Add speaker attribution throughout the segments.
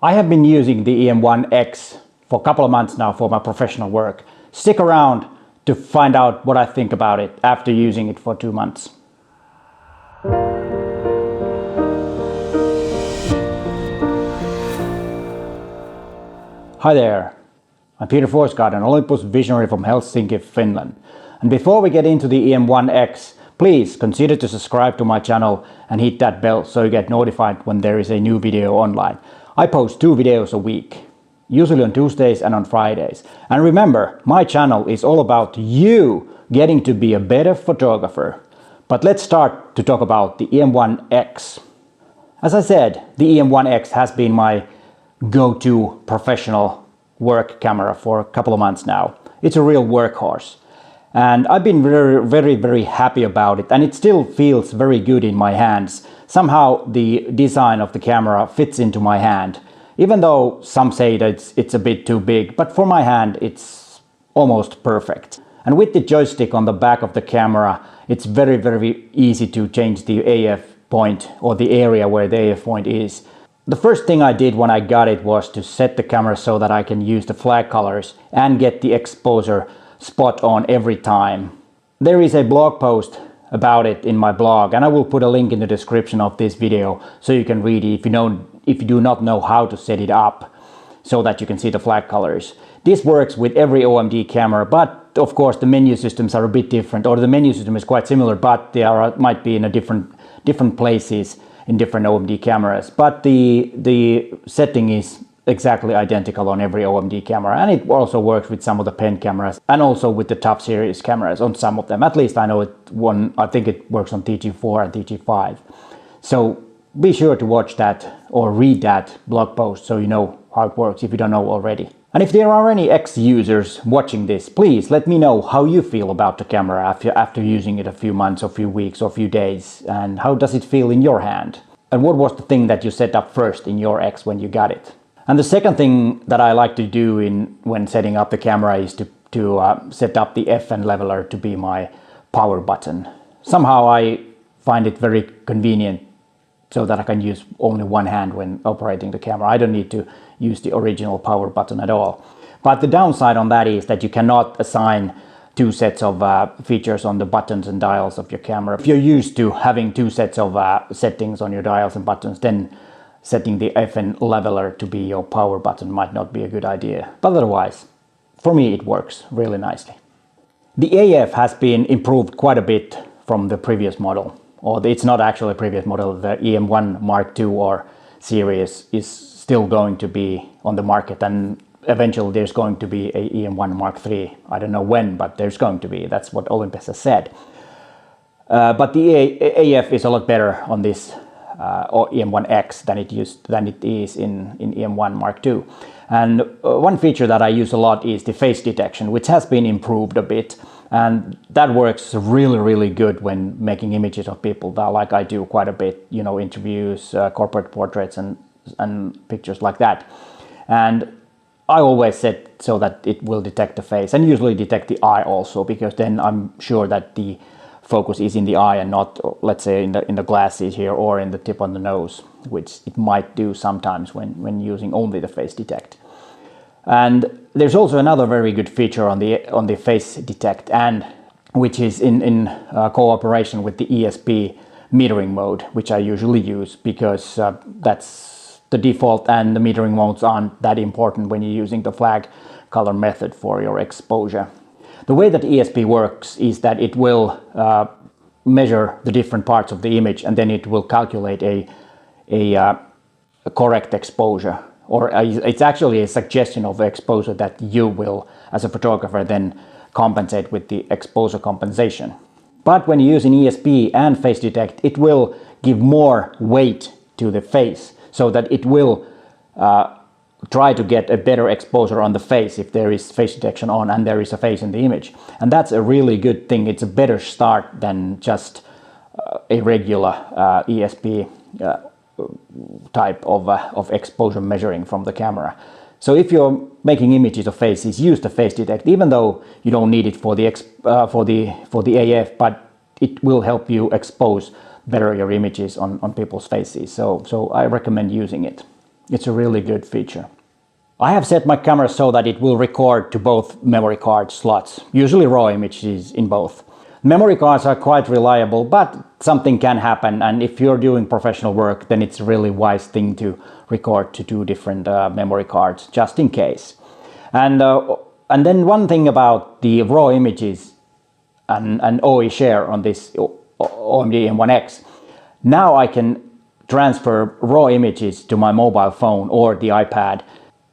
Speaker 1: I have been using the E-M1X for a couple of months now for my professional work. Stick around to find out what I think about it after using it for 2 months. Hi there, I'm Peter Forsgaard, an Olympus visionary from Helsinki, Finland. And before we get into the E-M1X, please consider to subscribe to my channel and hit that bell so you get notified when there is a new video online. I post 2 videos a week, usually on Tuesdays and on Fridays. And remember, my channel is all about you getting to be a better photographer. But let's start to talk about the E-M1X. As I said, the E-M1X has been my go-to professional work camera for a couple of months now. It's a real workhorse. And I've been very happy about it, and it still feels very good in my hands. Somehow the design of the camera fits into my hand, even though some say that it's a bit too big, but for my hand it's almost perfect. And with the joystick on the back of the camera, it's very easy to change the AF point or the area where the AF point is. The first thing I did when I got it was to set the camera so that I can use the flag colors and get the exposure spot on every time. There is a blog post about it in my blog, and I will put a link in the description of this video so you can read it if you do not know how to set it up so that you can see the flag colors. This works with every OMD camera, but of course the menu systems are a bit different, or the menu system is quite similar, but they might be in a different places in different OMD cameras. But the setting is exactly identical on every OMD camera, and it also works with some of the pen cameras and also with the top series cameras on some of them. At least I know I think it works on TG4 and TG5. So be sure to watch that or read that blog post so you know how it works if you don't know already. And if there are any ex-users watching this, please let me know how you feel about the camera after using it a few months or few weeks or few days, and how does it feel in your hand? And what was the thing that you set up first in your X when you got it? And the second thing that I like to do when setting up the camera is to set up the FN leveler to be my power button. Somehow I find it very convenient so that I can use only one hand when operating the camera. I don't need to use the original power button at all. But the downside on that is that you cannot assign 2 sets of features on the buttons and dials of your camera. If you're used to having 2 sets of settings on your dials and buttons, then setting the FN leveler to be your power button might not be a good idea. But otherwise, for me it works really nicely. The AF has been improved quite a bit from the previous model. Or it's not actually a previous model, the E-M1X or series is still going to be on the market, and eventually there's going to be a E-M1X. I don't know when, but there's going to be. That's what Olympus has said. But the AF is a lot better on this or E-M1X than it is in E-M1X. And one feature that I use a lot is the face detection, which has been improved a bit, and that works really good when making images of people, like I do quite a bit, you know, interviews, corporate portraits and pictures like that. And I always set so that it will detect the face, and usually detect the eye also, because then I'm sure that the focus is in the eye and not, let's say, in the glasses here or in the tip on the nose, which it might do sometimes when using only the face detect. And there's also another very good feature on the face detect, and which is in cooperation with the ESP metering mode, which I usually use because that's the default, and the metering modes aren't that important when you're using the flag color method for your exposure. The way that ESP works is that it will measure the different parts of the image, and then it will calculate a correct exposure, or it's actually a suggestion of exposure that you will, as a photographer, then compensate with the exposure compensation. But when you use an ESP and face detect, it will give more weight to the face, so that it will try to get a better exposure on the face if there is face detection on and there is a face in the image. And that's a really good thing. It's a better start than just a regular ESP type of exposure measuring from the camera. So if you're making images of faces, use the face detect, even though you don't need it for the AF, but it will help you expose better your images on people's faces. So I recommend using it. It's a really good feature. I have set my camera so that it will record to both memory card slots, usually raw images in both. Memory cards are quite reliable, but something can happen, and if you're doing professional work, then it's a really wise thing to record to two different memory cards, just in case. And then one thing about the raw images and OE share on this OMD E-M1X, now I can transfer raw images to my mobile phone or the iPad.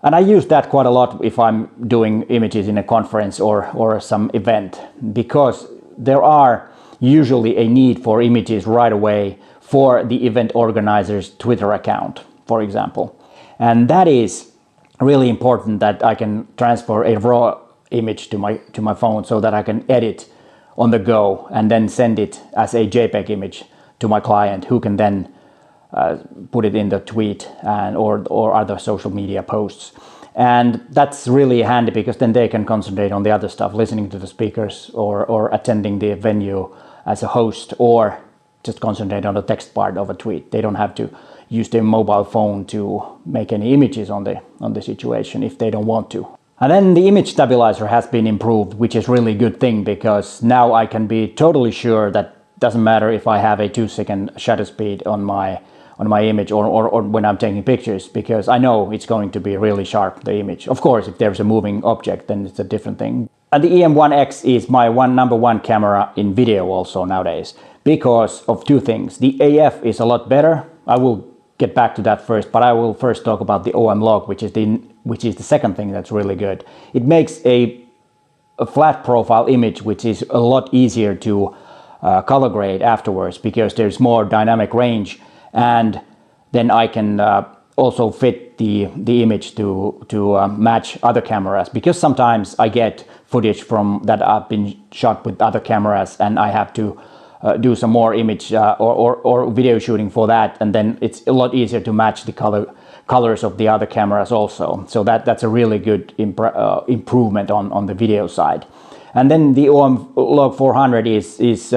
Speaker 1: And I use that quite a lot if I'm doing images in a conference or some event, because there are usually a need for images right away for the event organizer's Twitter account, for example. And that is really important, that I can transfer a raw image to my phone so that I can edit on the go and then send it as a JPEG image to my client, who can then put it in the tweet and or other social media posts. And that's really handy, because then they can concentrate on the other stuff, listening to the speakers or attending the venue as a host, or just concentrate on the text part of a tweet. They don't have to use their mobile phone to make any images on the situation if they don't want to. And then the image stabilizer has been improved, which is really good thing, because now I can be totally sure that doesn't matter if I have a 2-second shutter speed on my image or when I'm taking pictures, because I know it's going to be really sharp, the image. Of course, if there's a moving object, then it's a different thing. And the E-M1X is my number one camera in video also nowadays, because of two things. The AF is a lot better. I will get back to that first, but I will first talk about the OM log, which is the second thing that's really good. It makes a flat profile image, which is a lot easier to color grade afterwards, because there's more dynamic range, and then I can also fit the image to match other cameras, because sometimes I get footage from that have been shot with other cameras, and I have to do some more image or video shooting for that, and then it's a lot easier to match the colors of the other cameras also. So that's a really good improvement on the video side. And then the OM log 400 is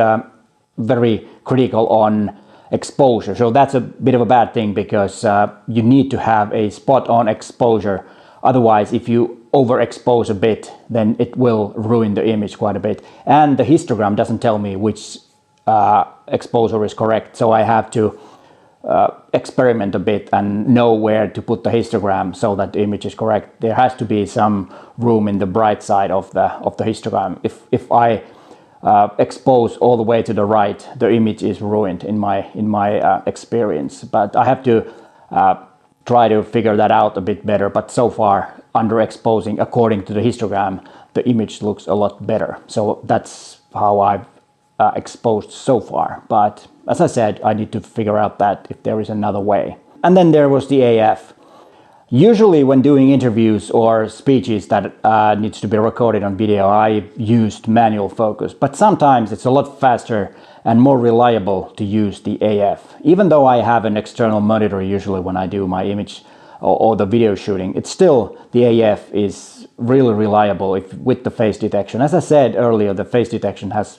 Speaker 1: very critical on exposure. So that's a bit of a bad thing, because you need to have a spot on exposure. Otherwise, if you overexpose a bit, then it will ruin the image quite a bit. And the histogram doesn't tell me which exposure is correct. So I have to experiment a bit and know where to put the histogram so that the image is correct. There has to be some room in the bright side of the histogram. If I expose all the way to the right, the image is ruined in my experience. But I have to try to figure that out a bit better. But so far, underexposing according to the histogram, the image looks a lot better. So that's how I've exposed so far. But as I said, I need to figure out that if there is another way. And then there was the AF. Usually when doing interviews or speeches that needs to be recorded on video, I used manual focus, but sometimes it's a lot faster and more reliable to use the AF. Even though I have an external monitor usually when I do my image or the video shooting, it's still, the AF is really reliable with the face detection. As I said earlier, the face detection has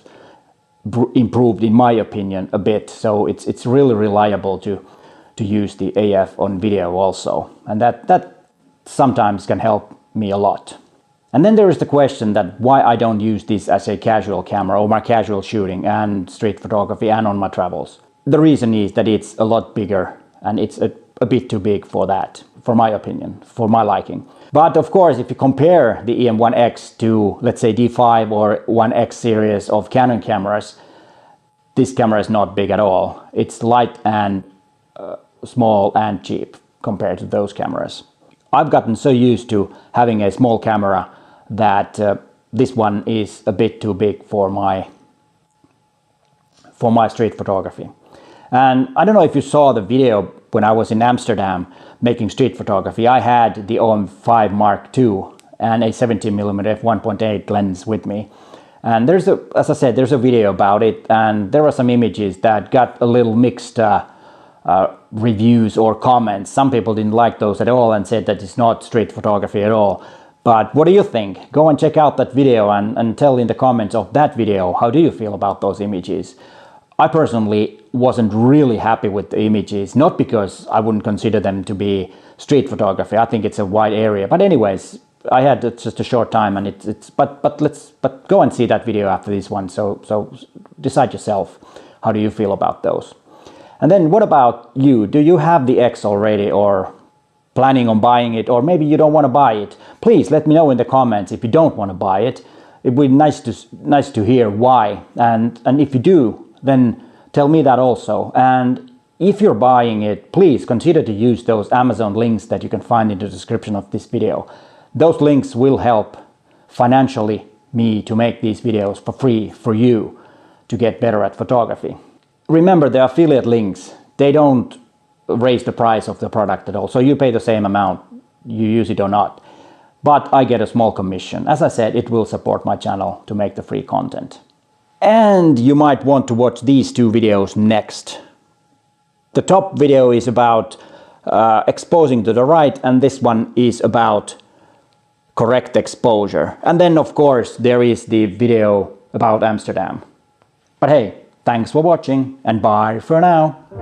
Speaker 1: improved in my opinion a bit, so it's really reliable to use the AF on video also, and that sometimes can help me a lot. And then there is the question that why I don't use this as a casual camera or my casual shooting and street photography and on my travels. The reason is that it's a lot bigger, and it's a bit too big for that, for my opinion, for my liking. But of course, if you compare the E-M1X to, let's say, D5 or 1X series of Canon cameras, this camera is not big at all. It's light and small and cheap compared to those cameras. I've gotten so used to having a small camera that this one is a bit too big for my street photography. And I don't know if you saw the video when I was in Amsterdam making street photography. I had the OM5 Mark II and a 17mm f1.8 lens with me. And as I said, there's a video about it, and there are some images that got a little mixed reviews or comments. Some people didn't like those at all and said that it's not street photography at all. But what do you think? Go and check out that video and tell in the comments of that video, how do you feel about those images? I personally wasn't really happy with the images, not because I wouldn't consider them to be street photography. I think it's a wide area. But anyways, I had just a short time, and but go and see that video after this one. So decide yourself, how do you feel about those? And then what about you? Do you have the X already, or planning on buying it, or maybe you don't want to buy it? Please let me know in the comments if you don't want to buy it. It would be nice to hear why, and if you do, then tell me that also. And if you're buying it, please consider to use those Amazon links that you can find in the description of this video. Those links will help financially me to make these videos for free for you to get better at photography. Remember, the affiliate links, they don't raise the price of the product at all. So you pay the same amount, you use it or not. But I get a small commission. As I said, it will support my channel to make the free content. And you might want to watch these two videos next. The top video is about exposing to the right, and this one is about correct exposure. And then of course there is the video about Amsterdam. But hey, thanks for watching, and bye for now.